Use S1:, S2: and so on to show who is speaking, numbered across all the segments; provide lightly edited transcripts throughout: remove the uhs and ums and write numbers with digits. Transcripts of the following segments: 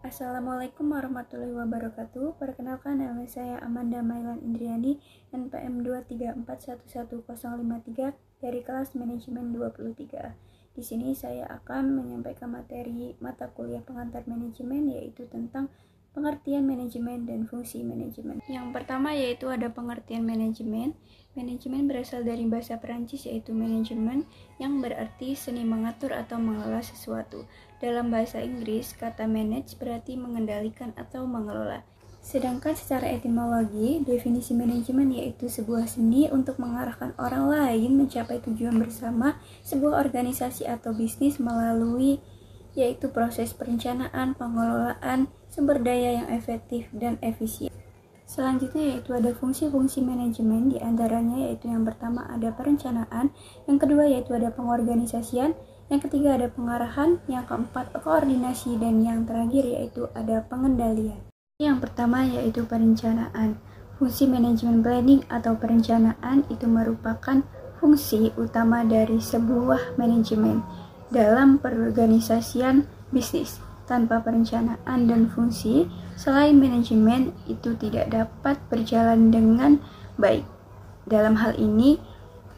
S1: Assalamualaikum warahmatullahi wabarakatuh. Perkenalkan, nama saya Amanda Mailan Indriani, NPM 234111053 dari kelas manajemen 23. Di sini saya akan menyampaikan materi mata kuliah pengantar manajemen, yaitu tentang pengertian manajemen dan fungsi manajemen. Yang pertama yaitu ada pengertian manajemen. Manajemen berasal dari bahasa Perancis yaitu manajemen, yang berarti seni mengatur atau mengelola sesuatu. Dalam bahasa Inggris, kata manage berarti mengendalikan atau mengelola. Sedangkan secara etimologi, definisi manajemen yaitu sebuah seni untuk mengarahkan orang lain mencapai tujuan bersama sebuah organisasi atau bisnis melalui yaitu proses perencanaan, pengelolaan sumber daya yang efektif dan efisien. Selanjutnya yaitu ada fungsi-fungsi manajemen, di antaranya yaitu yang pertama ada perencanaan, yang kedua yaitu ada pengorganisasian, yang ketiga ada pengarahan, yang keempat koordinasi, dan yang terakhir yaitu ada pengendalian. Yang pertama yaitu perencanaan. Fungsi manajemen planning atau perencanaan itu merupakan fungsi utama dari sebuah manajemen dalam perorganisasian bisnis. Tanpa perencanaan dan fungsi, selain manajemen itu tidak dapat berjalan dengan baik. Dalam hal ini,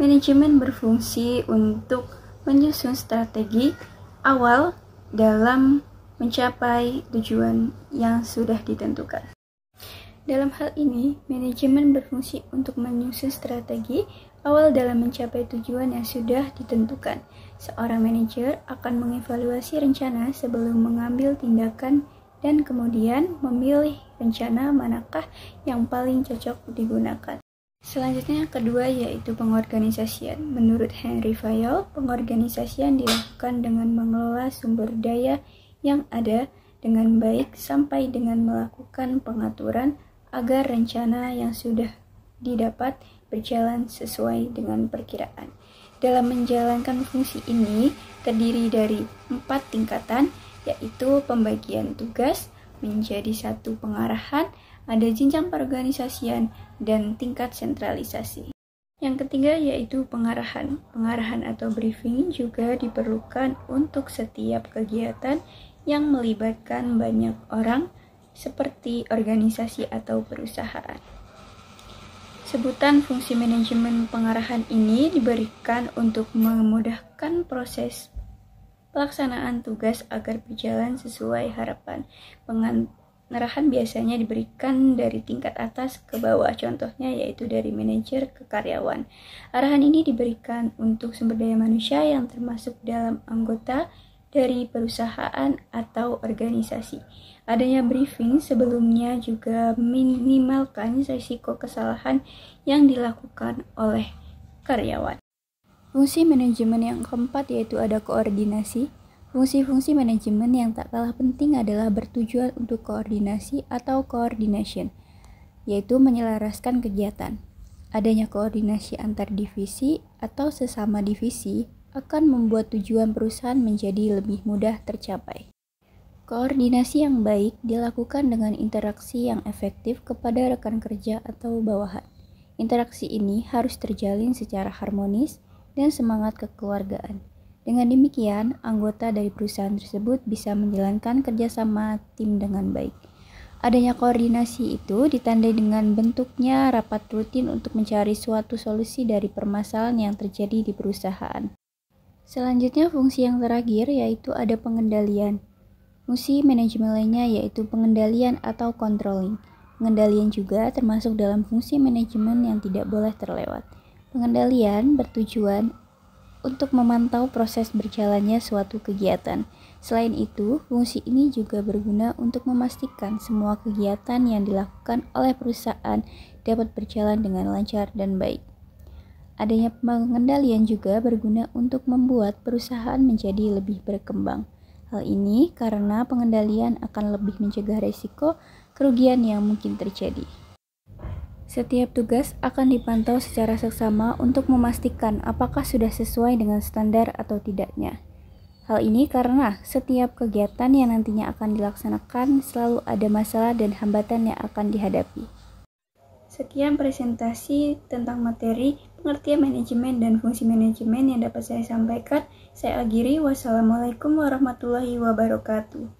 S1: manajemen berfungsi untuk menyusun strategi awal dalam mencapai tujuan yang sudah ditentukan. Dalam hal ini, manajemen berfungsi untuk menyusun strategi awal dalam mencapai tujuan yang sudah ditentukan. Seorang manajer akan mengevaluasi rencana sebelum mengambil tindakan dan kemudian memilih rencana manakah yang paling cocok digunakan. Selanjutnya yang kedua yaitu pengorganisasian. Menurut Henry Fayol, pengorganisasian dilakukan dengan mengelola sumber daya yang ada dengan baik sampai dengan melakukan pengaturan agar rencana yang sudah didapat berjalan sesuai dengan perkiraan. Dalam menjalankan fungsi ini terdiri dari 4 tingkatan, yaitu pembagian tugas menjadi satu pengarahan, ada jenjang perorganisasian, dan tingkat sentralisasi. Yang ketiga yaitu pengarahan. Pengarahan atau briefing juga diperlukan untuk setiap kegiatan yang melibatkan banyak orang seperti organisasi atau perusahaan. Sebutan fungsi manajemen pengarahan ini diberikan untuk memudahkan proses pelaksanaan tugas agar berjalan sesuai harapan. Pengarahan biasanya diberikan dari tingkat atas ke bawah, contohnya yaitu dari manajer ke karyawan. Arahan ini diberikan untuk sumber daya manusia yang termasuk dalam anggota dari perusahaan atau organisasi. Adanya briefing sebelumnya juga minimalkan risiko kesalahan yang dilakukan oleh karyawan. Fungsi manajemen yang keempat yaitu ada koordinasi. Fungsi-fungsi manajemen yang tak kalah penting adalah bertujuan untuk koordinasi atau coordination, yaitu menyelaraskan kegiatan. Adanya koordinasi antar divisi atau sesama divisi akan membuat tujuan perusahaan menjadi lebih mudah tercapai. Koordinasi yang baik dilakukan dengan interaksi yang efektif kepada rekan kerja atau bawahan. Interaksi ini harus terjalin secara harmonis dan semangat kekeluargaan. Dengan demikian, anggota dari perusahaan tersebut bisa menjalankan kerjasama tim dengan baik. Adanya koordinasi itu ditandai dengan bentuknya rapat rutin untuk mencari suatu solusi dari permasalahan yang terjadi di perusahaan. Selanjutnya fungsi yang terakhir yaitu ada pengendalian. Fungsi manajemen lainnya yaitu pengendalian atau controlling. Pengendalian juga termasuk dalam fungsi manajemen yang tidak boleh terlewat. Pengendalian bertujuan untuk memantau proses berjalannya suatu kegiatan. Selain itu, fungsi ini juga berguna untuk memastikan semua kegiatan yang dilakukan oleh perusahaan dapat berjalan dengan lancar dan baik. Adanya pengendalian juga berguna untuk membuat perusahaan menjadi lebih berkembang. Hal ini karena pengendalian akan lebih mencegah risiko kerugian yang mungkin terjadi. Setiap tugas akan dipantau secara seksama untuk memastikan apakah sudah sesuai dengan standar atau tidaknya. Hal ini karena setiap kegiatan yang nantinya akan dilaksanakan selalu ada masalah dan hambatan yang akan dihadapi. Sekian presentasi tentang materi pengertian manajemen dan fungsi manajemen yang dapat saya sampaikan. Saya akhiri. Wassalamualaikum warahmatullahi wabarakatuh.